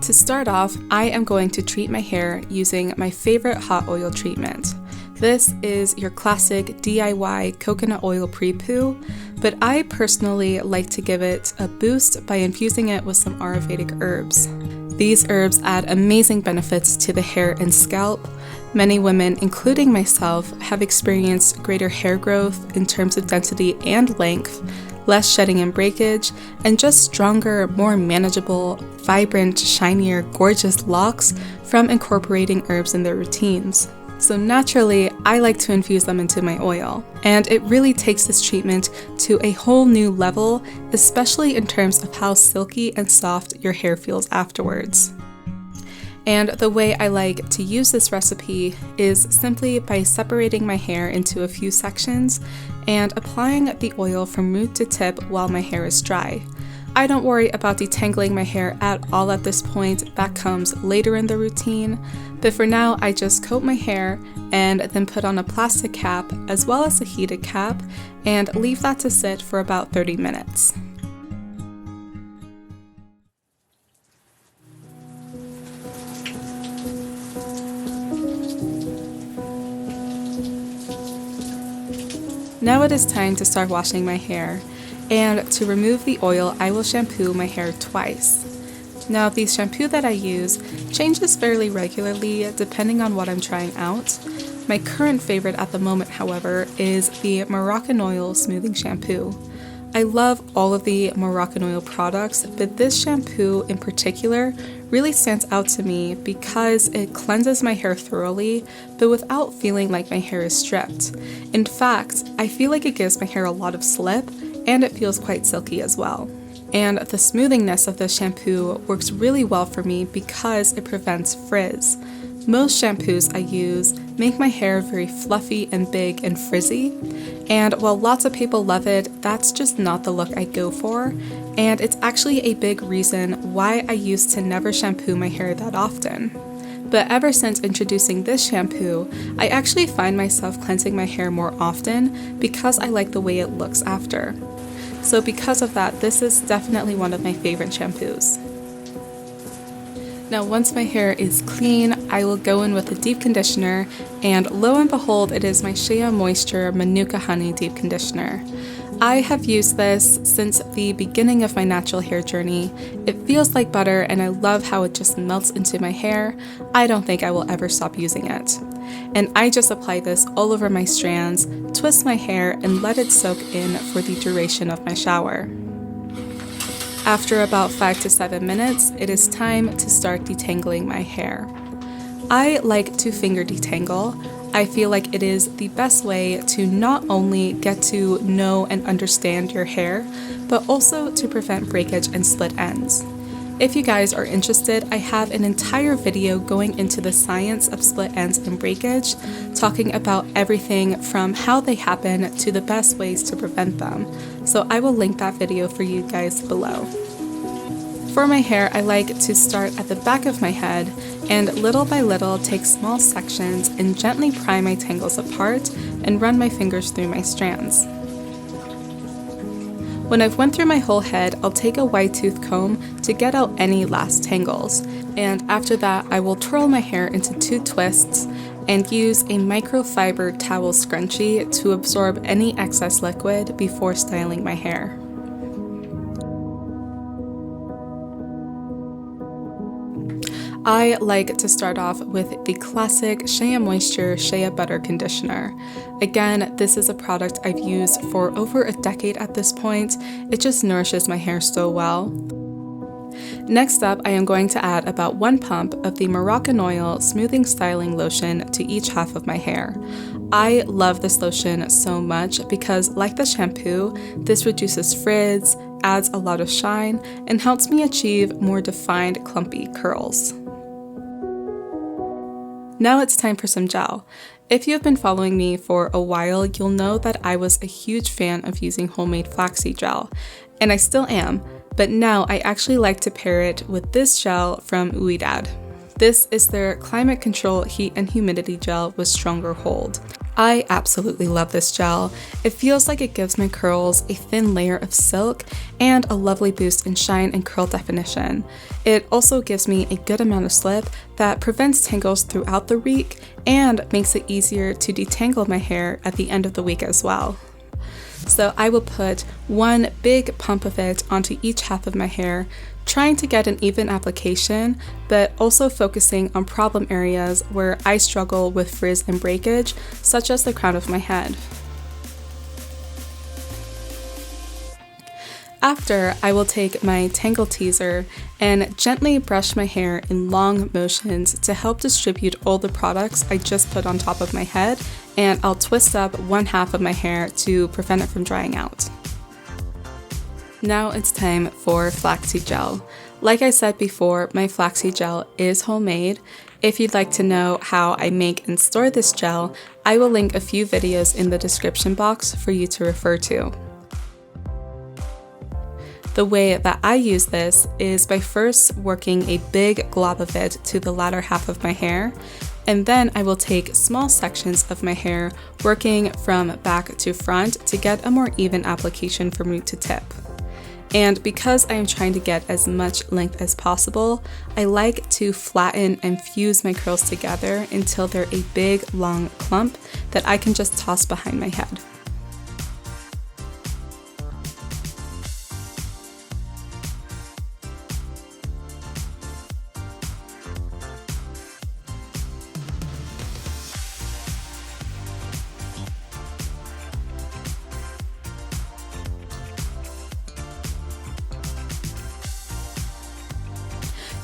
To start off, I am going to treat my hair using my favorite hot oil treatment. This is your classic DIY coconut oil pre-poo, but I personally like to give it a boost by infusing it with some Ayurvedic herbs. These herbs add amazing benefits to the hair and scalp. Many women, including myself, have experienced greater hair growth in terms of density and length, less shedding and breakage, and just stronger, more manageable, vibrant, shinier, gorgeous locks from incorporating herbs in their routines. So naturally, I like to infuse them into my oil, and it really takes this treatment to a whole new level, especially in terms of how silky and soft your hair feels afterwards. And the way I like to use this recipe is simply by separating my hair into a few sections and applying the oil from root to tip while my hair is dry. I don't worry about detangling my hair at all at this point, that comes later in the routine, but for now I just coat my hair and then put on a plastic cap as well as a heated cap and leave that to sit for about 30 minutes. Now it is time to start washing my hair, and to remove the oil, I will shampoo my hair twice. Now the shampoo that I use changes fairly regularly depending on what I'm trying out. My current favorite at the moment, however, is the Moroccanoil smoothing shampoo. I love all of the Moroccanoil products, but this shampoo in particular really stands out to me because it cleanses my hair thoroughly, but without feeling like my hair is stripped. In fact, I feel like it gives my hair a lot of slip, and it feels quite silky as well. And the smoothingness of this shampoo works really well for me because it prevents frizz. Most shampoos I use make my hair very fluffy and big and frizzy, and while lots of people love it, that's just not the look I go for, and it's actually a big reason why I used to never shampoo my hair that often. But ever since introducing this shampoo, I actually find myself cleansing my hair more often because I like the way it looks after. So because of that, this is definitely one of my favorite shampoos. Now once my hair is clean, I will go in with a deep conditioner, and lo and behold, it is my Shea Moisture Manuka Honey Deep Conditioner. I have used this since the beginning of my natural hair journey. It feels like butter and I love how it just melts into my hair. I don't think I will ever stop using it. And I just apply this all over my strands, twist my hair, and let it soak in for the duration of my shower. After about 5 to 7 minutes, it is time to start detangling my hair. I like to finger detangle. I feel like it is the best way to not only get to know and understand your hair, but also to prevent breakage and split ends. If you guys are interested, I have an entire video going into the science of split ends and breakage, talking about everything from how they happen to the best ways to prevent them. So I will link that video for you guys below. For my hair, I like to start at the back of my head and little by little take small sections and gently pry my tangles apart and run my fingers through my strands. When I've went through my whole head, I'll take a wide tooth comb to get out any last tangles, and after that I will twirl my hair into 2 twists and use a microfiber towel scrunchie to absorb any excess liquid before styling my hair. I like to start off with the classic Shea Moisture Shea Butter Conditioner. Again, this is a product I've used for over a decade at this point. It just nourishes my hair so well. Next up, I am going to add about 1 pump of the Moroccanoil Smoothing Styling Lotion to each half of my hair. I love this lotion so much because, like the shampoo, this reduces frizz, adds a lot of shine, and helps me achieve more defined clumpy curls. Now it's time for some gel. If you have been following me for a while, you'll know that I was a huge fan of using homemade flaxseed gel, and I still am, but now I actually like to pair it with this gel from ouidad. This is their climate control heat and humidity gel with stronger hold. I absolutely love this gel. It feels like it gives my curls a thin layer of silk and a lovely boost in shine and curl definition. It also gives me a good amount of slip that prevents tangles throughout the week and makes it easier to detangle my hair at the end of the week as well. So I will put one big pump of it onto each half of my hair, trying to get an even application, but also focusing on problem areas where I struggle with frizz and breakage, such as the crown of my head. After, I will take my Tangle Teaser and gently brush my hair in long motions to help distribute all the products I just put on top of my head, and I'll twist up one half of my hair to prevent it from drying out. Now it's time for flaxseed gel. Like I said before, my flaxseed gel is homemade. If you'd like to know how I make and store this gel, I will link a few videos in the description box for you to refer to. The way that I use this is by first working a big glob of it to the latter half of my hair, and then I will take small sections of my hair, working from back to front to get a more even application from root to tip. And because I am trying to get as much length as possible, I like to flatten and fuse my curls together until they're a big, long clump that I can just toss behind my head.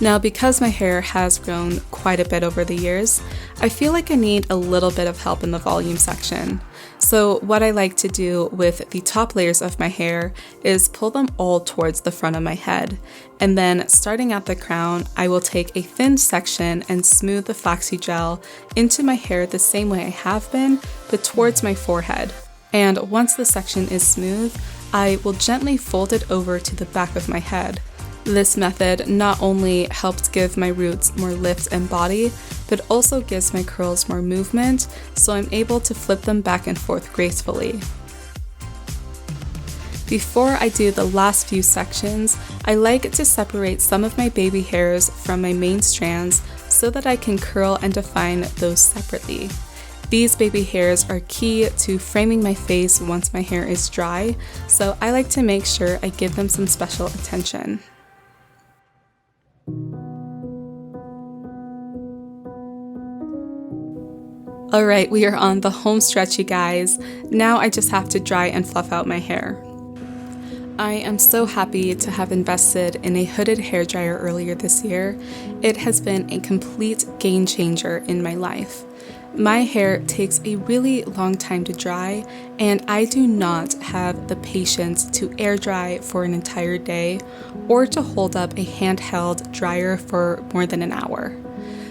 Now, because my hair has grown quite a bit over the years, I feel like I need a little bit of help in the volume section. So what I like to do with the top layers of my hair is pull them all towards the front of my head. And then starting at the crown, I will take a thin section and smooth the flaxseed gel into my hair the same way I have been, but towards my forehead. And once the section is smooth, I will gently fold it over to the back of my head. This method not only helps give my roots more lift and body, but also gives my curls more movement, so I'm able to flip them back and forth gracefully. Before I do the last few sections, I like to separate some of my baby hairs from my main strands so that I can curl and define those separately. These baby hairs are key to framing my face once my hair is dry, so I like to make sure I give them some special attention. Alright, we are on the home stretch, you guys. Now I just have to dry and fluff out my hair. I am so happy to have invested in a hooded hairdryer earlier this year. It has been a complete game changer in my life. My hair takes a really long time to dry, and I do not have the patience to air dry for an entire day or to hold up a handheld dryer for more than an hour.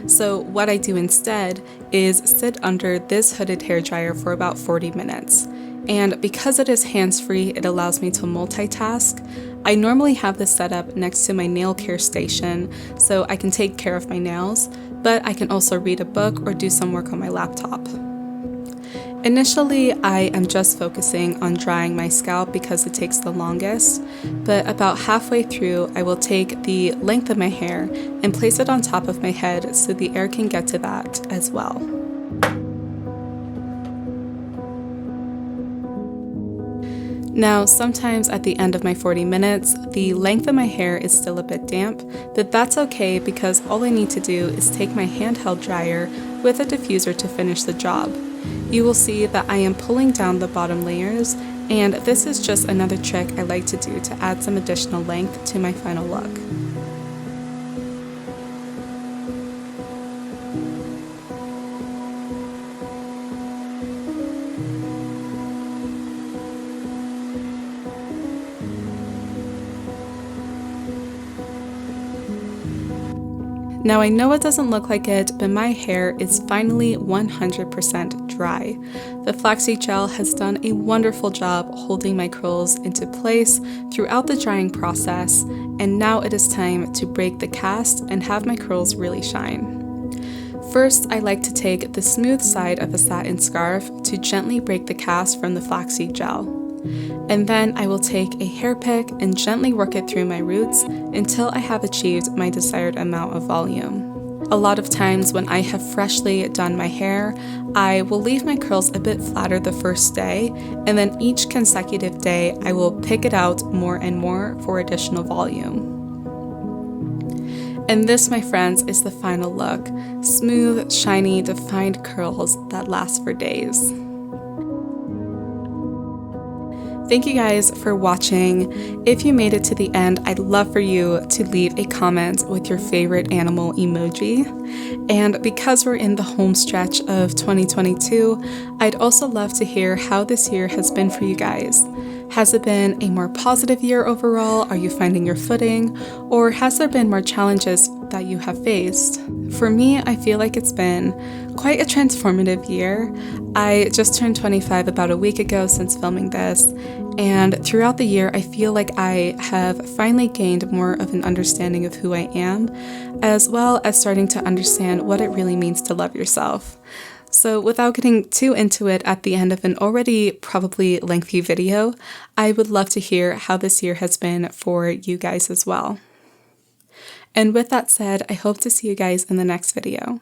So what I do instead is sit under this hooded hairdryer for about 40 minutes. And because it is hands-free, it allows me to multitask. I normally have this set up next to my nail care station so I can take care of my nails, but I can also read a book or do some work on my laptop. Initially, I am just focusing on drying my scalp because it takes the longest, but about halfway through, I will take the length of my hair and place it on top of my head so the air can get to that as well. Now, sometimes at the end of my 40 minutes, the length of my hair is still a bit damp, but that's okay because all I need to do is take my handheld dryer with a diffuser to finish the job. You will see that I am pulling down the bottom layers, and this is just another trick I like to do to add some additional length to my final look. Now I know it doesn't look like it, but my hair is finally 100% dry. The flaxseed gel has done a wonderful job holding my curls into place throughout the drying process, and now it is time to break the cast and have my curls really shine. First, I like to take the smooth side of a satin scarf to gently break the cast from the flaxseed gel. And then I will take a hair pick and gently work it through my roots until I have achieved my desired amount of volume. A lot of times when I have freshly done my hair, I will leave my curls a bit flatter the first day, and then each consecutive day I will pick it out more and more for additional volume. And this, my friends, is the final look. Smooth, shiny, defined curls that last for days. Thank you guys for watching. If you made it to the end, I'd love for you to leave a comment with your favorite animal emoji. And because we're in the home stretch of 2022, I'd also love to hear how this year has been for you guys. Has it been a more positive year overall? Are you finding your footing? Or has there been more challenges that you have faced? For me, I feel like it's been quite a transformative year. I just turned 25 about a week ago since filming this, and throughout the year, I feel like I have finally gained more of an understanding of who I am, as well as starting to understand what it really means to love yourself. So without getting too into it at the end of an already probably lengthy video, I would love to hear how this year has been for you guys as well. And with that said, I hope to see you guys in the next video.